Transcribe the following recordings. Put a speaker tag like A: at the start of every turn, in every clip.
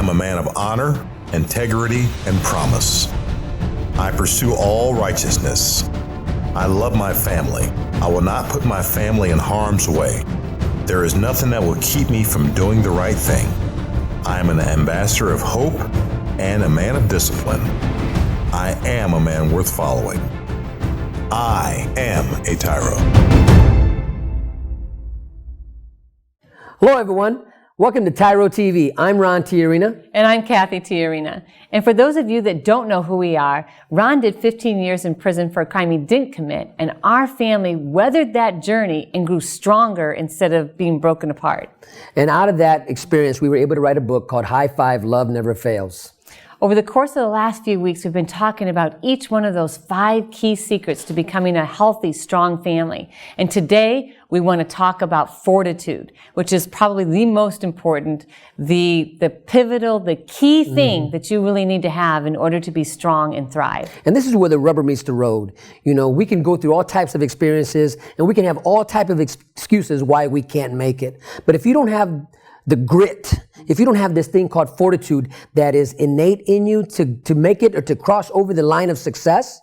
A: I'm a man of honor, integrity, and promise. I pursue all righteousness. I love my family. I will not put my family in harm's way. There is nothing that will keep me from doing the right thing. I am an ambassador of hope and a man of discipline. I am a man worth following. I am a TYRO.
B: Hello, everyone. Welcome to TYRO TV. I'm Ron TYRO.
C: And I'm Kathy TYRO. And for those of you that don't know who we are, Ron did 15 years in prison for a crime he didn't commit, and our family weathered that journey and grew stronger instead of being broken apart.
B: And out of that experience, we were able to write a book called High Five, Love Never Fails.
C: Over the course of the last few weeks, we've been talking about each one of those 5 key secrets to becoming a healthy, strong family. And today, we want to talk about fortitude, which is probably the most important, the pivotal, the key thing that you really need to have in order to be strong and thrive.
B: And this is where the rubber meets the road. You know, we can go through all types of experiences, and we can have all types of excuses why we can't make it. But if you don't have the grit, if you don't have this thing called fortitude that is innate in you to make it or to cross over the line of success,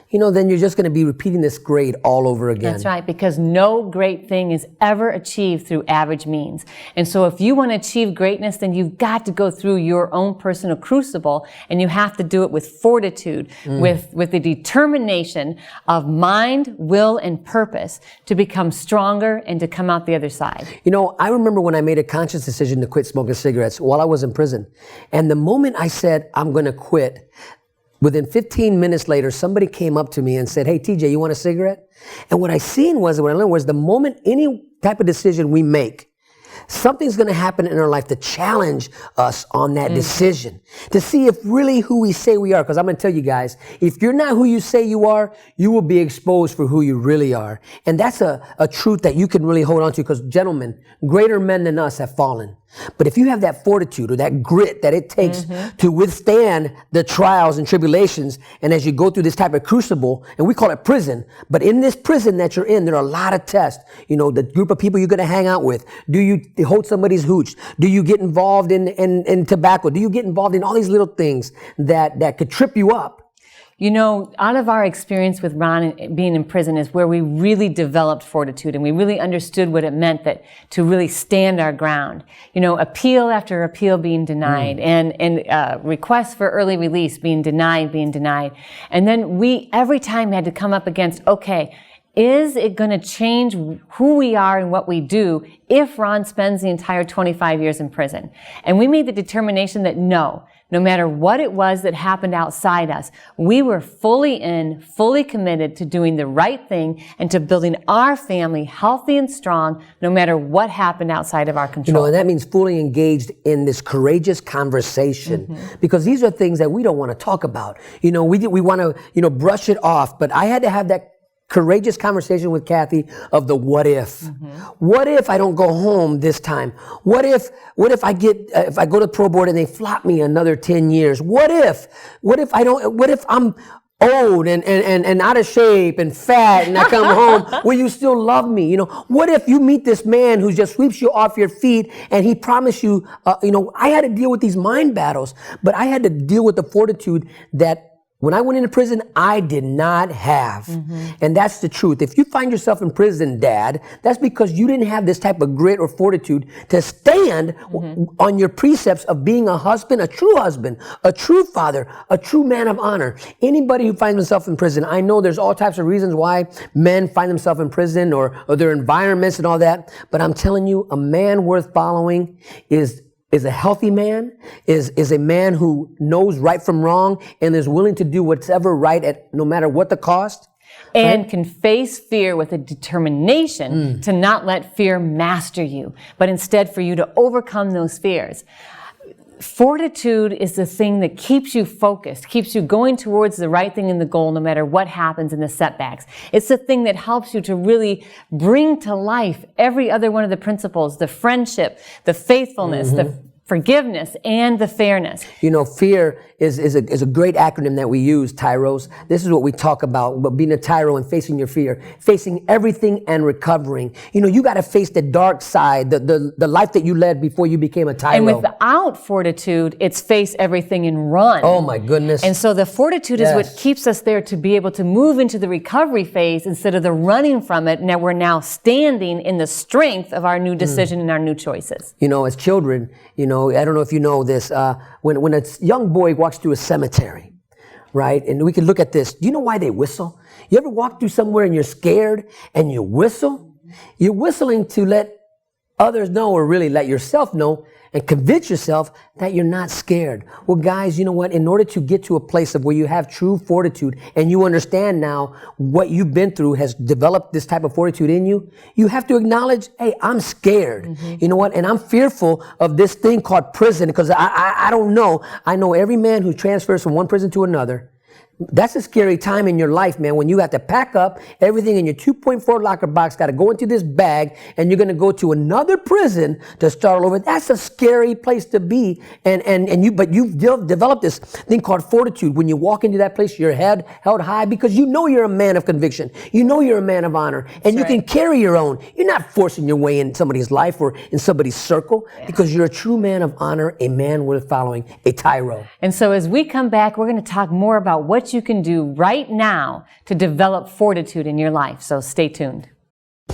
B: you know, then you're just going to be repeating this grade all over again.
C: That's right, because no great thing is ever achieved through average means. And so if you want to achieve greatness, then you've got to go through your own personal crucible, and you have to do it with fortitude, with the determination of mind, will, and purpose to become stronger and to come out the other side. You
B: know, I remember when I made a conscious decision to quit smoking cigarettes while I was in prison. And the moment I said, I'm going to quit, within 15 minutes later, somebody came up to me and said, hey, TJ, you want a cigarette? And what I learned was the moment any type of decision we make, something's going to happen in our life to challenge us on that decision, to see if really who we say we are. Because I'm going to tell you guys, if you're not who you say you are, you will be exposed for who you really are. And that's a truth that you can really hold on to, because gentlemen, greater men than us have fallen. But if you have that fortitude or that grit that it takes to withstand the trials and tribulations, and as you go through this type of crucible, and we call it prison, but in this prison that you're in, there are a lot of tests. You know, the group of people you're going to hang out with. Do you hold somebody's hooch? Do you get involved in tobacco? Do you get involved in all these little things that could trip you up?
C: You know, out of our experience with Ron being in prison is where we really developed fortitude, and we really understood what it meant that to really stand our ground. You know, appeal after appeal being denied, and requests for early release being denied. And then we every time had to come up against, okay, is it going to change who we are and what we do if Ron spends the entire 25 years in prison? And we made the determination that no matter what it was that happened outside us, we were fully committed to doing the right thing and to building our family healthy and strong, no matter what happened outside of our control.
B: You know, and that means fully engaged in this courageous conversation, because these are things that we don't want to talk about. You know, we want to, you know, brush it off, but I had to have that courageous conversation with Kathy of the what if. What if I don't go home this time? What if I go to pro board and they flop me another 10 years? What if I'm old and out of shape and fat and I come home, will you still love me? You know, what if you meet this man who just sweeps you off your feet and he promised you, you know, I had to deal with these mind battles, but I had to deal with the fortitude that when I went into prison, I did not have. And that's the truth. If you find yourself in prison, Dad, that's because you didn't have this type of grit or fortitude to stand on your precepts of being a husband, a true father, a true man of honor. Anybody who finds themselves in prison, I know there's all types of reasons why men find themselves in prison or their environments and all that. But I'm telling you, a man worth following is a healthy man, is a man who knows right from wrong and is willing to do what's ever right at no matter what the cost.
C: And can face fear with a determination to not let fear master you, but instead for you to overcome those fears. Fortitude is the thing that keeps you focused, keeps you going towards the right thing and the goal no matter what happens in the setbacks. It's the thing that helps you to really bring to life every other one of the principles, the friendship, the faithfulness, the forgiveness, and the fairness.
B: You know, fear is a great acronym that we use, TYROs. This is what we talk about being a TYRO and facing your fear, facing everything and recovering. You know, you got to face the dark side, the life that you led before you became a TYRO.
C: And without fortitude, it's face everything and run.
B: Oh my goodness.
C: And so the fortitude is what keeps us there to be able to move into the recovery phase instead of the running from it. Now we're now standing in the strength of our new decision and our new choices.
B: You know, as children, you know, I don't know if you know this, when a young boy walks through a cemetery, right? And we can look at this. Do you know why they whistle? You ever walk through somewhere and you're scared and you whistle? You're whistling to let others know, or really let yourself know and convince yourself that you're not scared. Well, guys, you know what? In order to get to a place of where you have true fortitude and you understand now what you've been through has developed this type of fortitude in you, you have to acknowledge, hey, I'm scared. You know what? And I'm fearful of this thing called prison because I don't know. I know every man who transfers from one prison to another. That's a scary time in your life, man, when you have to pack up everything in your 2.4 locker box, got to go into this bag, and you're going to go to another prison to start all over. That's a scary place to be. But you've developed this thing called fortitude. When you walk into that place, your head held high because you know you're a man of conviction. You know you're a man of honor, and you can carry your own. You're not forcing your way in somebody's life or in somebody's circle because you're a true man of honor, a man worth following, a TYRO.
C: And so as we come back, we're going to talk more about what you can do right now to develop fortitude in your life. So stay tuned.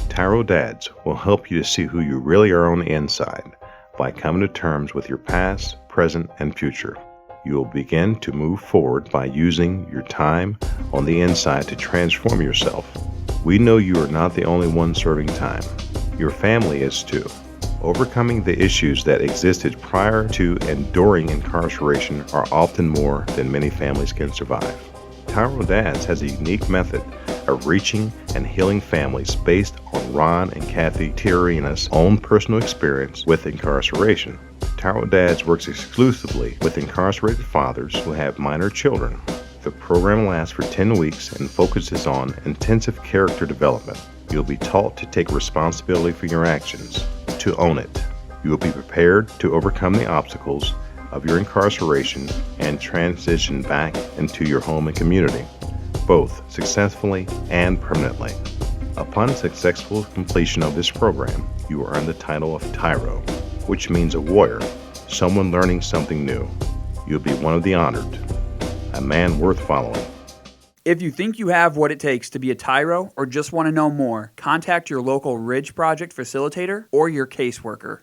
D: TYRO Dads will help you to see who you really are on the inside by coming to terms with your past, present, and future. You will begin to move forward by using your time on the inside to transform yourself. We know you are not the only one serving time. Your family is too. Overcoming the issues that existed prior to and during incarceration are often more than many families can survive. TYRO Dads has a unique method of reaching and healing families based on Ron and Kathy TYRO's own personal experience with incarceration. TYRO Dads works exclusively with incarcerated fathers who have minor children. The program lasts for 10 weeks and focuses on intensive character development. You'll be taught to take responsibility for your actions, to own it. You will be prepared to overcome the obstacles of your incarceration and transition back into your home and community, both successfully and permanently. Upon successful completion of this program, you will earn the title of TYRO, which means a warrior, someone learning something new. You'll be one of the honored, a man worth following.
E: If you think you have what it takes to be a TYRO or just want to know more, contact your local Ridge Project facilitator or your caseworker.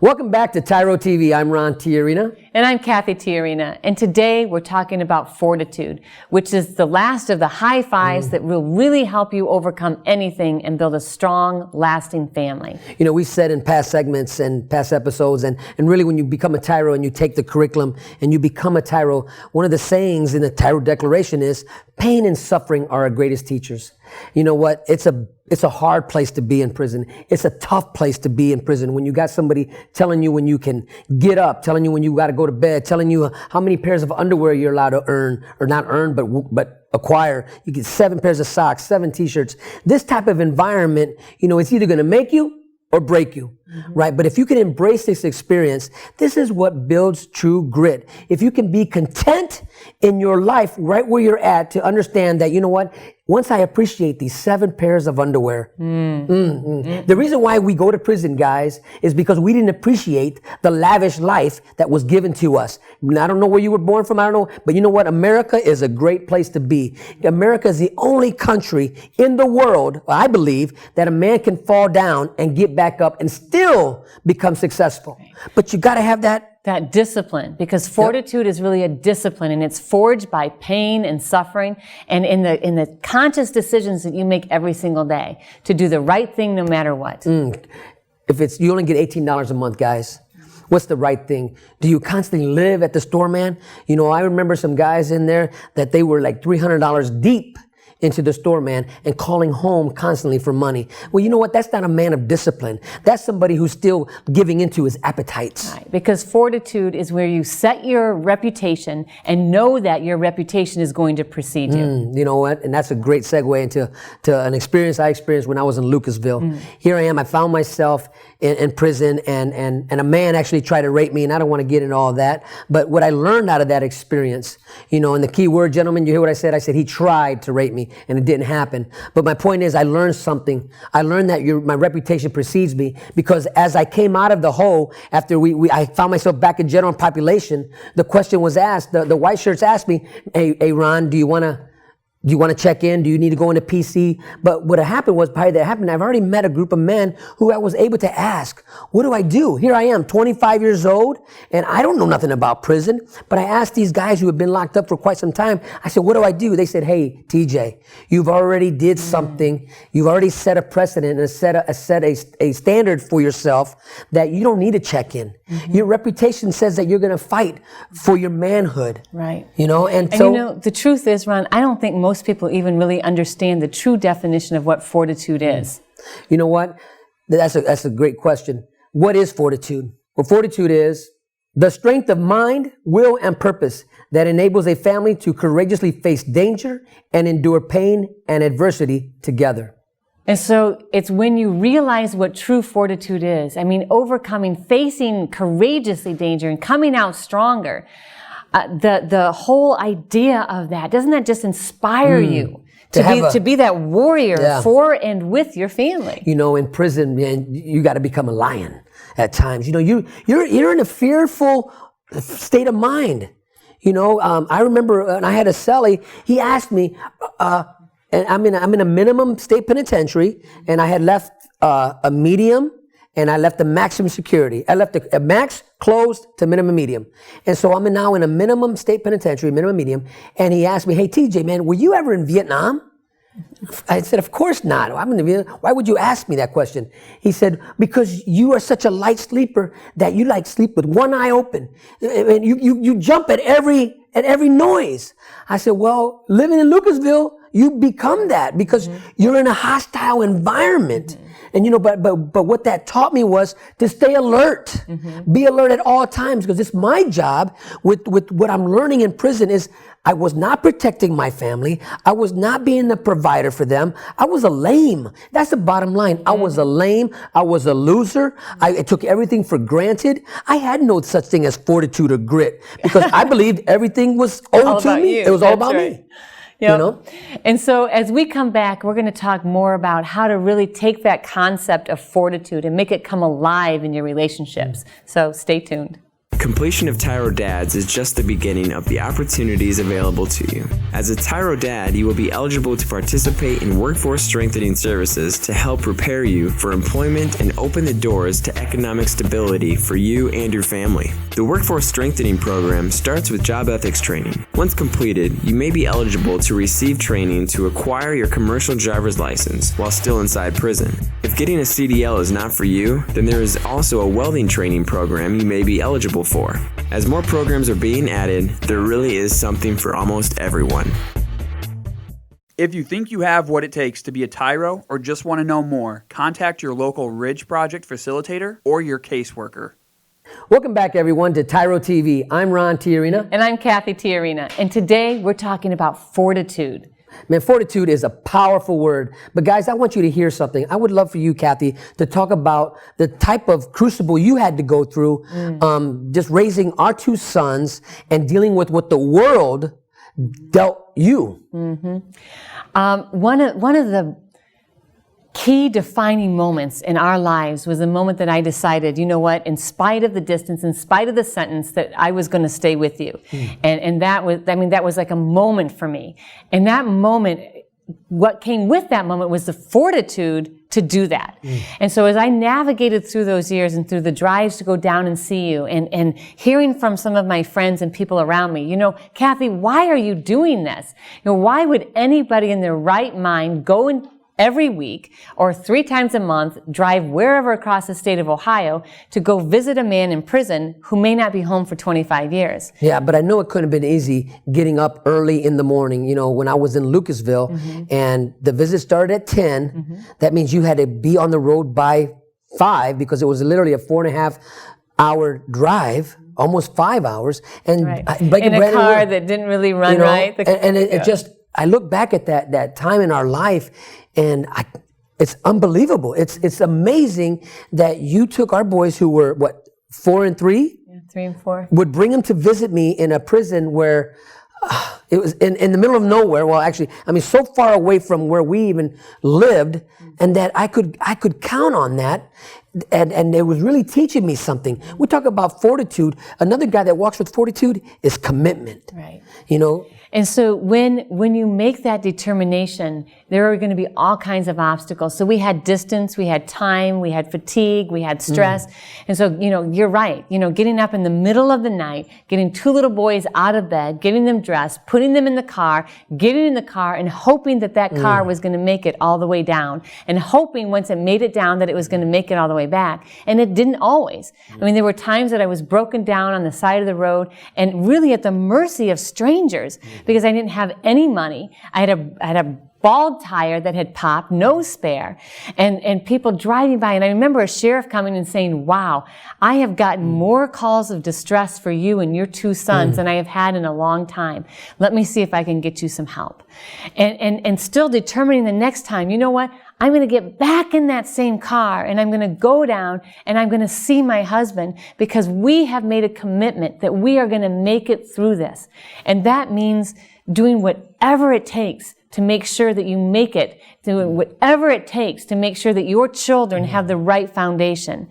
B: Welcome back to TYRO TV. I'm Ron TYRO.
C: And I'm Kathy TYRO. And today we're talking about fortitude, which is the last of the high fives that will really help you overcome anything and build a strong, lasting family.
B: You know, we said in past segments and past episodes, and really when you become a TYRO and you take the curriculum and you become a TYRO, one of the sayings in the TYRO Declaration is, pain and suffering are our greatest teachers. You know what? It's a hard place to be in prison. It's a tough place to be in prison when you got somebody telling you when you can get up, telling you when you got to go to bed, telling you how many pairs of underwear you're allowed to earn, or not earn, but acquire. You get 7 pairs of socks, 7 t-shirts. This type of environment, you know, it's either going to make you or break you, right? But if you can embrace this experience, this is what builds true grit. If you can be content in your life right where you're at to understand that, you know what, once I appreciate these 7 pairs of underwear, the reason why we go to prison, guys, is because we didn't appreciate the lavish life that was given to us. I don't know where you were born from, I don't know, but you know what? America is a great place to be. America is the only country in the world, I believe, that a man can fall down and get back up and still become successful. But you got to have that
C: discipline, because fortitude is really a discipline, and it's forged by pain and suffering and in the conscious decisions that you make every single day to do the right thing no matter what.
B: If you only get $18 a month, guys, what's the right thing? Do you constantly live at the store, man? You know, I remember some guys in there that they were like $300 deep into the store, man, and calling home constantly for money. Well, you know what? That's not a man of discipline. That's somebody who's still giving into his appetites.
C: Right. Because fortitude is where you set your reputation and know that your reputation is going to precede you.
B: You know what? And that's a great segue into an experience I experienced when I was in Lucasville. Here I am. I found myself in prison, and a man actually tried to rape me, and I don't want to get into all that. But what I learned out of that experience, and the key word, gentlemen, you hear what I said? I said he tried to rape me, and it didn't happen. But my point is, I learned something. I learned that my reputation precedes me, because as I came out of the hole, after I found myself back in general population, the question was asked, the white shirts asked me, hey Ron, do you want to check in? Do you need to go into PC? But what happened was, I've already met a group of men who I was able to ask, what do I do? Here I am, 25 years old, and I don't know nothing about prison. But I asked these guys who have been locked up for quite some time, I said, what do I do? They said, hey, TJ, you've already did something. You've already set a precedent and set a standard for yourself that you don't need to check in. Your reputation says that you're going to fight for your manhood.
C: Right.
B: And so
C: the truth is, Ron, I don't think most people even really understand the true definition of what fortitude is.
B: You know what? That's a great question. What is fortitude? Well, fortitude is the strength of mind, will, and purpose that enables a family to courageously face danger and endure pain and adversity together.
C: And so it's when you realize what true fortitude is, facing courageously danger and coming out stronger, the whole idea of that, doesn't that just inspire you to be that warrior for and with your family?
B: In prison, man, you got to become a lion at times. You're in a fearful state of mind. I remember when I had a cellie, he asked me, and I'm in a minimum state penitentiary, and I had left a medium, and I left the maximum security. I left a max closed to minimum medium. And so I'm now in a minimum state penitentiary, minimum medium. And he asked me, hey, TJ, man, were you ever in Vietnam? I said, of course not. I'm in Vietnam. Why would you ask me that question? He said, because you are such a light sleeper that you sleep with one eye open. And you jump at every noise. I said, well, living in Lucasville, you become that because you're in a hostile environment. And but what that taught me was to stay alert, be alert at all times, because it's my job with what I'm learning in prison is I was not protecting my family. I was not being the provider for them. I was a lame. That's the bottom line. I was a lame. I was a loser. I took everything for granted. I had no such thing as fortitude or grit because I believed everything was owed to me. It was all about me.
C: Yep. And so as we come back, we're going to talk more about how to really take that concept of fortitude and make it come alive in your relationships. So stay tuned.
F: Completion of TYRO Dads is just the beginning of the opportunities available to you. As a TYRO Dad, you will be eligible to participate in workforce strengthening services to help prepare you for employment and open the doors to economic stability for you and your family. The workforce strengthening program starts with job ethics training. Once completed, you may be eligible to receive training to acquire your commercial driver's license while still inside prison. If getting a CDL is not for you, then there is also a welding training program you may be eligible for. As more programs are being added, there really is something for almost everyone.
E: If you think you have what it takes to be a TYRO or just want to know more, contact your local Ridge Project facilitator or your caseworker.
B: Welcome back, everyone, to TYRO TV. I'm Ron Tiarina.
C: And I'm Kathy Tiarina. And today we're talking about fortitude.
B: Man, fortitude is a powerful word. But guys, I want you to hear something. I would love for you, Kathy, to talk about the type of crucible you had to go through, just raising our two sons and dealing with what the world dealt you. One
C: of the key defining moments in our lives was the moment that I decided, you know what, in spite of the distance, in spite of the sentence, that I was going to stay with you. And that was like a moment for me. And that moment, what came with that moment was the fortitude to do that. And so as I navigated through those years and through the drives to go down and see you and hearing from some of my friends and people around me, Kathy, why are you doing this? Why would anybody in their right mind go and every week or 3 times a month, drive wherever across the state of Ohio to go visit a man in prison who may not be home for 25 years.
B: Yeah, but I know it couldn't have been easy getting up early in the morning. When I was in Lucasville and the visit started at 10, that means you had to be on the road by 5 because it was literally a 4.5 hour drive. Almost 5 hours. And
C: in a car that didn't really run right.
B: It just, I look back at that time in our life and it's unbelievable. It's amazing that you took our boys who were, 4 and 3?
C: Yeah, 3 and 4.
B: Would bring them to visit me in a prison where it was in the middle of nowhere. Well, actually, I mean, so far away from where we even lived, and that I could count on that. And it was really teaching me something. We talk about fortitude. Another guy that walks with fortitude is commitment.
C: Right.
B: You know?
C: And so when you make that determination, there are going to be all kinds of obstacles. So we had distance, we had time, we had fatigue, we had stress. And so, you're right. Getting up in the middle of the night, getting 2 little boys out of bed, getting them dressed, putting them in the car, getting in the car and hoping that car was going to make it all the way down, and hoping once it made it down that it was going to make it all the way back. And it didn't always. I mean, there were times that I was broken down on the side of the road and really at the mercy of strangers, because I didn't have any money. I had a bald tire that had popped, no spare, and people driving by. And I remember a sheriff coming and saying, "Wow, I have gotten more calls of distress for you and your 2 sons than I have had in a long time. Let me see if I can get you some help." And still determining the next time, you know what? I'm going to get back in that same car and I'm going to go down and I'm going to see my husband, because we have made a commitment that we are going to make it through this. And that means doing whatever it takes to make sure that you make it, doing whatever it takes to make sure that your children have the right foundation.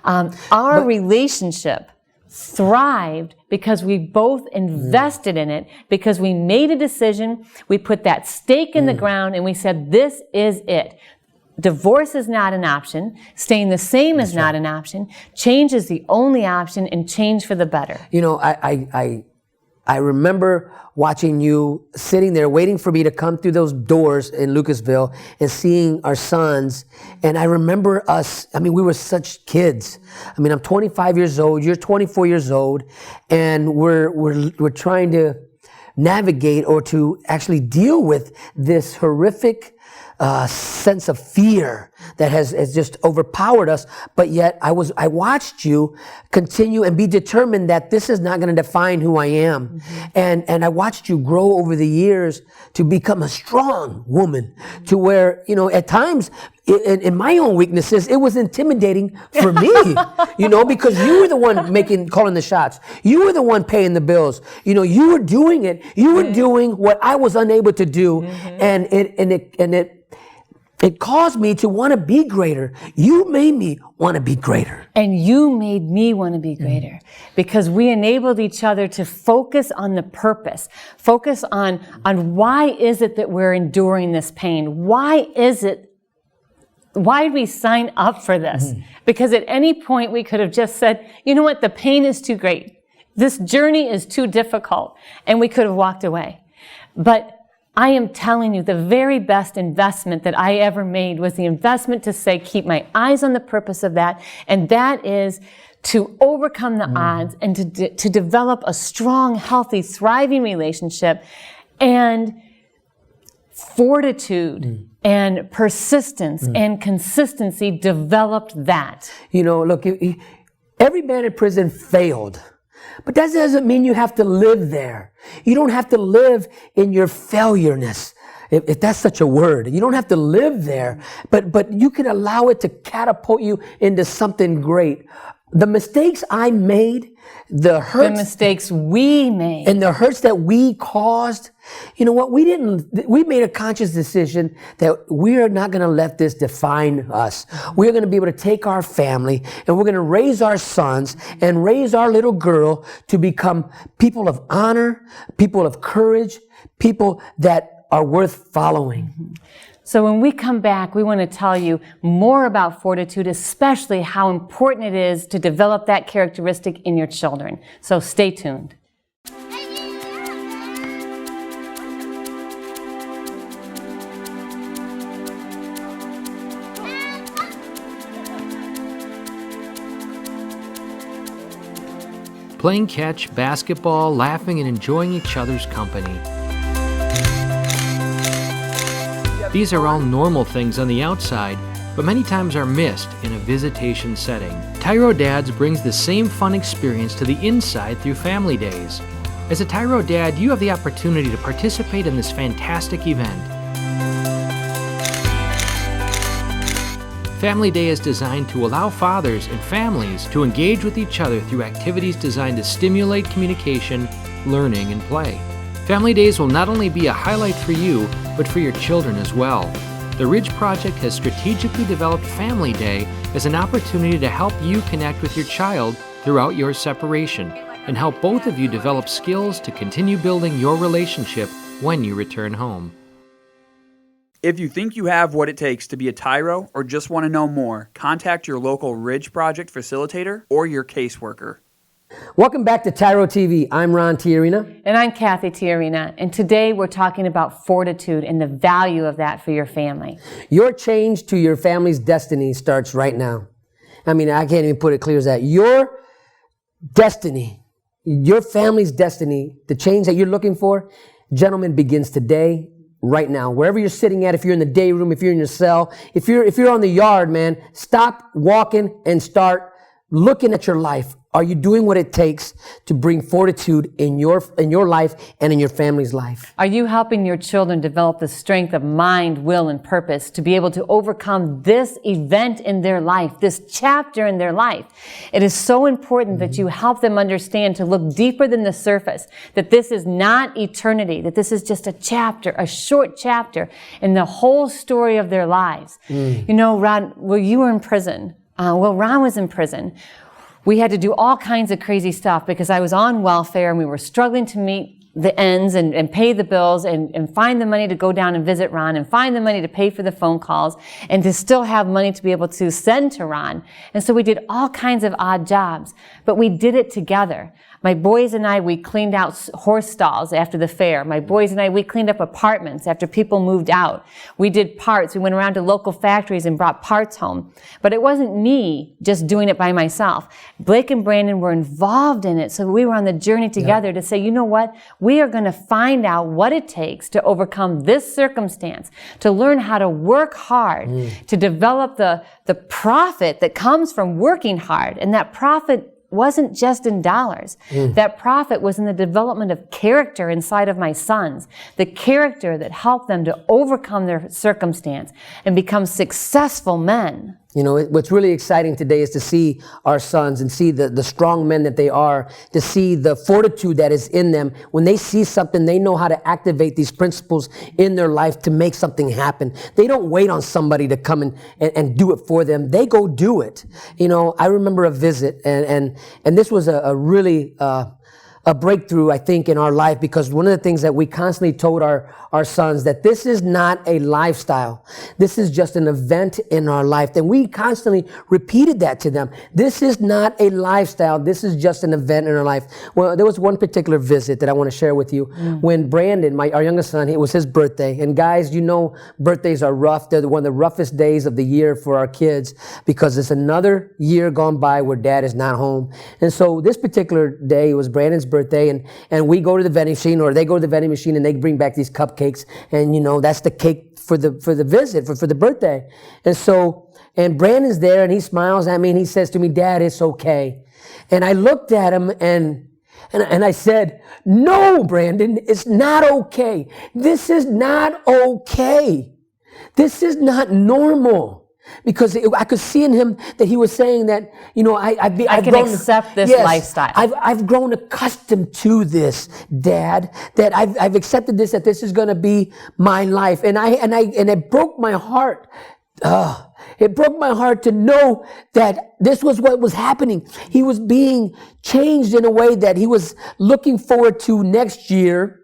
C: Our relationship thrived because we both invested in it, because we made a decision, we put that stake in the ground, and we said, this is it. Divorce is not an option. Staying the same is not an option. Change is the only option, and change for the better.
B: I remember watching you sitting there waiting for me to come through those doors in Lucasville and seeing our sons. And I remember us, we were such kids. I'm 25 years old, you're 24 years old, and we're trying to navigate or to actually deal with this horrific sense of fear that has just overpowered us. But yet I watched you continue and be determined that this is not going to define who I am. And I watched you grow over the years to become a strong woman, to where, at times in my own weaknesses, it was intimidating for me, because you were the one calling the shots. You were the one paying the bills. You were doing it. You were doing what I was unable to do. And it caused me to want to be greater. You made me want to be greater.
C: And you made me want to be greater, because we enabled each other to focus on the purpose, focus on why is it that we're enduring this pain? Why did we sign up for this? Because at any point we could have just said, you know what, the pain is too great. This journey is too difficult. And we could have walked away. But I am telling you, the very best investment that I ever made was the investment to say, keep my eyes on the purpose of that. And that is to overcome the odds and to develop a strong, healthy, thriving relationship. And fortitude and persistence and consistency developed that.
B: Look, every man in prison failed. But that doesn't mean you have to live there. You don't have to live in your failureness, if that's such a word. You don't have to live there, but you can allow it to catapult you into something great. The mistakes I made, the
C: mistakes we made,
B: and the hurts that we caused, we made a conscious decision that we are not going to let this define us. We're going to be able to take our family and we're going to raise our sons and raise our little girl to become people of honor, people of courage, people that are worth following.
C: So when we come back, we want to tell you more about fortitude, especially how important it is to develop that characteristic in your children. So stay tuned.
G: Playing catch, basketball, laughing and enjoying each other's company. These are all normal things on the outside, but many times are missed in a visitation setting. TYRO Dads brings the same fun experience to the inside through family days. As a TYRO Dad, you have the opportunity to participate in this fantastic event. Family Day is designed to allow fathers and families to engage with each other through activities designed to stimulate communication, learning, and play. Family Days will not only be a highlight for you, but for your children as well. The Ridge Project has strategically developed Family Day as an opportunity to help you connect with your child throughout your separation and help both of you develop skills to continue building your relationship when you return home.
E: If you think you have what it takes to be a TYRO or just want to know more, contact your local Ridge Project facilitator or your caseworker.
B: Welcome back to TYRO TV. I'm Ron Tiarina.
C: And I'm Kathy Tiarina. And today we're talking about fortitude and the value of that for your family.
B: Your change to your family's destiny starts right now. I mean, I can't even put it clear as that. Your destiny, your family's destiny, the change that you're looking for, gentlemen, begins today. Right now, wherever you're sitting at, if you're in the day room, if you're in your cell, if you're on the yard, man, stop walking and start looking at your life. Are you doing what it takes to bring fortitude in your life and in your family's life?
C: Are you helping your children develop the strength of mind, will, and purpose to be able to overcome this event in their life, this chapter in their life? It is so important that you help them understand to look deeper than the surface, that this is not eternity, that this is just a chapter, a short chapter in the whole story of their lives. You know, Ron, you were in prison. Ron was in prison. We had to do all kinds of crazy stuff because I was on welfare and we were struggling to meet the ends and pay the bills and find the money to go down and visit Ron and find the money to pay for the phone calls and to still have money to be able to send to Ron. And so we did all kinds of odd jobs, but we did it together. My boys and I, we cleaned out horse stalls after the fair. My boys and I, we cleaned up apartments after people moved out. We did parts. We went around to local factories and brought parts home. But it wasn't me just doing it by myself. Blake and Brandon were involved in it. So we were on the journey together to say, you know what? We are going to find out what it takes to overcome this circumstance, to learn how to work hard, to develop the profit that comes from working hard. And that profit wasn't just in dollars. That profit was in the development of character inside of my sons, the character that helped them to overcome their circumstance and become successful men.
B: You know, what's really exciting today is to see our sons and see the strong men that they are, to see the fortitude that is in them. When they see something, they know how to activate these principles in their life to make something happen. They don't wait on somebody to come and do it for them. They go do it. You know, I remember a visit and this was a really, a breakthrough, I think, in our life, because one of the things that we constantly told our sons that this is not a lifestyle. This is just an event in our life. And we constantly repeated that to them. This is not a lifestyle. This is just an event in our life. Well, there was one particular visit that I want to share with you. When Brandon, our youngest son, it was his birthday. And guys, you know, birthdays are rough. They're one of the roughest days of the year for our kids because it's another year gone by where dad is not home. And so this particular day was Brandon's birthday, and we go to the vending machine, or they go to the vending machine, and they bring back these cupcakes, and you know that's the cake for the visit for the birthday. And Brandon's there, and he smiles at me, and he says to me, "Dad, it's okay." And I looked at him and I said, "No, Brandon, it's not okay. This is not okay. This is not normal." Because I could see in him that he was saying that, you know, I can
C: accept this lifestyle.
B: I've grown accustomed to this, Dad. That I've accepted this. That this is going to be my life, and it broke my heart. It broke my heart to know that this was what was happening. He was being changed in a way that he was looking forward to next year,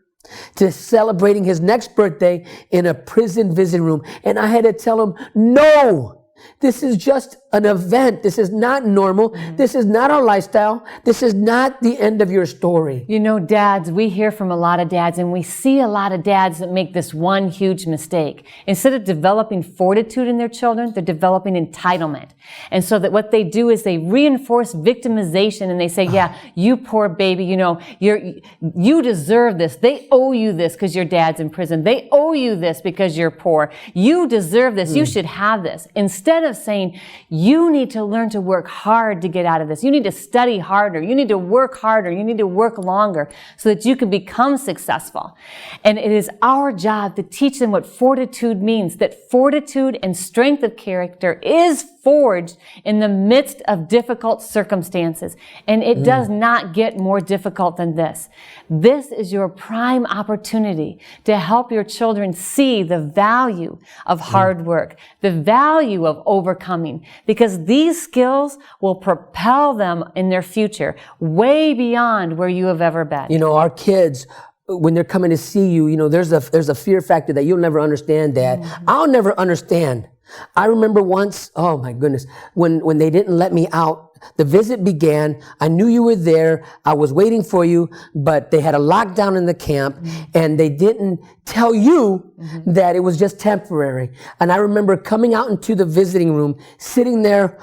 B: to celebrating his next birthday in a prison visiting room. And I had to tell him, no, this is just an event. This is not normal. This is not our lifestyle. This is not the end of your story.
C: You know, dads, we hear from a lot of dads, and we see a lot of dads that make this one huge mistake. Instead of developing fortitude in their children, they're developing entitlement. And so that what they do is they reinforce victimization, and they say, yeah, you poor baby, you know, you deserve this. They owe you this because your dad's in prison. They owe you this because you're poor. You deserve this. You should have this. Instead of saying, You need to learn to work hard to get out of this. You need to study harder. You need to work harder. You need to work longer so that you can become successful. And it is our job to teach them what fortitude means, that fortitude and strength of character is forged in the midst of difficult circumstances. And it does not get more difficult than this. This is your prime opportunity to help your children see the value of hard work, the value of overcoming, because these skills will propel them in their future way beyond where you have ever been.
B: You know, our kids, when they're coming to see you, you know, there's a fear factor that you'll never understand, Dad. I'll never understand. I remember once, oh my goodness, when they didn't let me out, the visit began. I knew you were there. I was waiting for you, but they had a lockdown in the camp and they didn't tell you that it was just temporary. And I remember coming out into the visiting room, sitting there,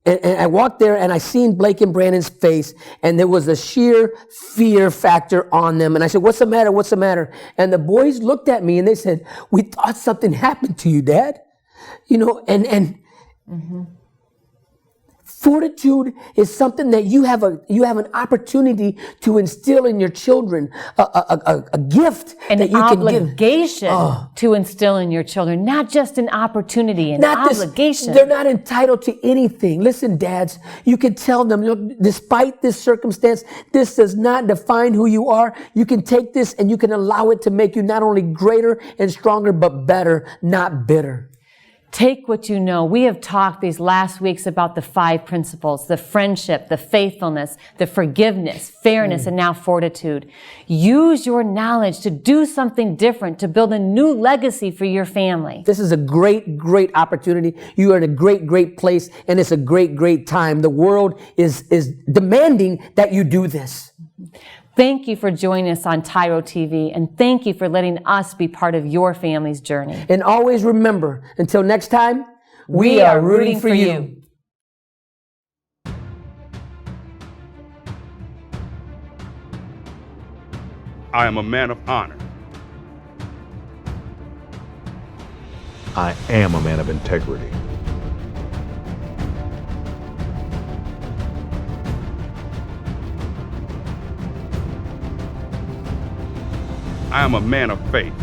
B: and I walked there and I seen Blake and Brandon's face and there was a sheer fear factor on them. And I said, what's the matter? What's the matter? And the boys looked at me and they said, we thought something happened to you, Dad. You know, and fortitude is something that you have an opportunity to instill in your children, a gift
C: an
B: that you
C: obligation
B: can give.
C: to instill in your children, not just an opportunity, an obligation.
B: They're not entitled to anything. Listen, dads, you can tell them, you know, despite this circumstance, this does not define who you are. You can take this and you can allow it to make you not only greater and stronger, but better, not bitter.
C: Take what you know. We have talked these last weeks about the 5 principles, the friendship, the faithfulness, the forgiveness, fairness, and now fortitude. Use your knowledge to do something different, to build a new legacy for your family.
B: This is a great, great opportunity. You are in a great, great place, and it's a great, great time. The world is demanding that you do this.
C: Thank you for joining us on TYRO TV, and thank you for letting us be part of your family's journey.
B: And always remember, until next time, we are rooting for you.
H: I am a man of honor.
D: I am a man of integrity.
H: I am a man of faith.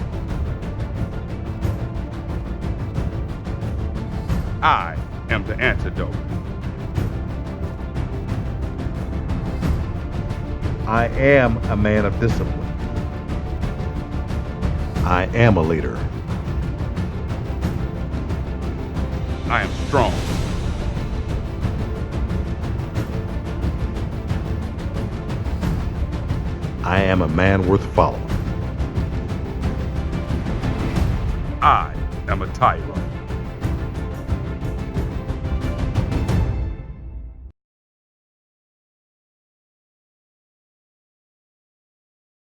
H: I am the antidote.
D: I am a man of discipline. I am a leader.
H: I am strong.
D: I am a man worth following.
H: I am a TYRO.